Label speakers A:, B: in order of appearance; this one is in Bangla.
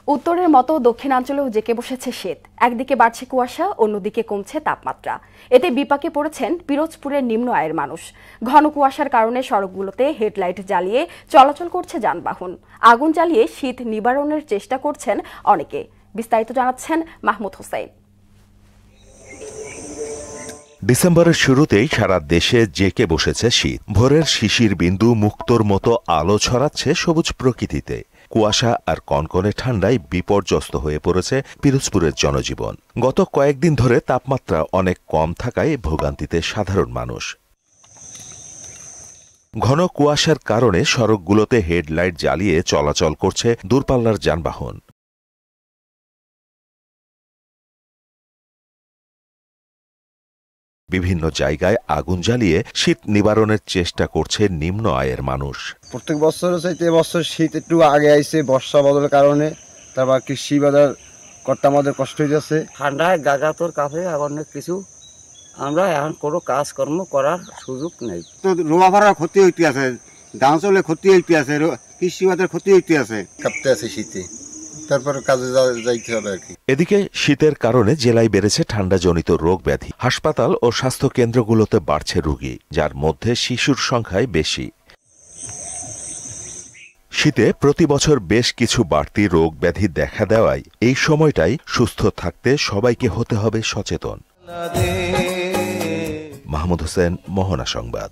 A: উত্তরের মতো দক্ষিণাঞ্চলেও জেঁকে বসেছে শীত। একদিকে বাড়ছে কুয়াশা, অন্যদিকে কমছে তাপমাত্রা। এতে বিপাকে পড়েছেন পিরোজপুরের নিম্ন আয়ের মানুষ। ঘন কুয়াশার কারণে সড়কগুলোতে হেডলাইট জ্বালিয়ে চলাচল করছে যানবাহন। আগুন জ্বালিয়ে শীত নিবারণের চেষ্টা করছেন অনেকে। বিস্তারিত জানাচ্ছেন মাহমুদ হোসেন।
B: ডিসেম্বরের শুরুতেই সারা দেশে জেঁকে বসেছে শীত। ভোরের শিশির বিন্দু মুক্তোর মতো আলো ছড়াচ্ছে সবুজ প্রকৃতিতে। কুয়াশা আর কনকনে ঠান্ডায় বিপর্যস্ত হয়ে পড়েছে পিরোজপুরের জনজীবন। গত কয়েকদিন ধরে তাপমাত্রা অনেক কম থাকায় ভোগান্তিতে সাধারণ মানুষ। ঘন কুয়াশার কারণে সড়কগুলোতে হেডলাইট জ্বালিয়ে চলাচল করছে দূরপাল্লার যানবাহন। বিভিন্ন জায়গায় আগুন জ্বালিয়ে শীত নিবারণের চেষ্টা করছে নিম্ন আয়ের মানুষ।
C: প্রত্যেক বছরের চাইতে এবছর শীত একটু আগে আইছে বর্ষা বদলের কারণে। তারপর কৃষি বাজার করতে আমাদের কষ্ট হয়ে যাচ্ছে।
D: ঠান্ডায় গাগাতোর কাফে অনেক কিছু আমরা এখন কোনো কাজকর্ম করার সুযোগ নেই।
E: তো রোয়া ভাড়ার ক্ষতি হইতে আছে, ধান চাউলে ক্ষতি হইতে আছে, কৃষি বাজার ক্ষতি হইতে আছে।
C: কাঁপতে আছে শীতে, তারপর কাজে যাইতে হবে আর কি।
B: এদিকে শীতের কারণে জেলায় বেড়েছে ঠান্ডাজনিত রোগ ব্যাধি। হাসপাতাল ও স্বাস্থ্য কেন্দ্রগুলোতে বাড়ছে রোগী, যার মধ্যে শিশুর সংখ্যাই বেশি। শীতে প্রতি বছর বেশ কিছু বাড়তি রোগ ব্যাধি দেখা দেওয়ায় এই সময়টাই সুস্থ থাকতে সবাইকে হতে হবে সচেতন। মাহমুদ হোসেন, মোহনা সংবাদ।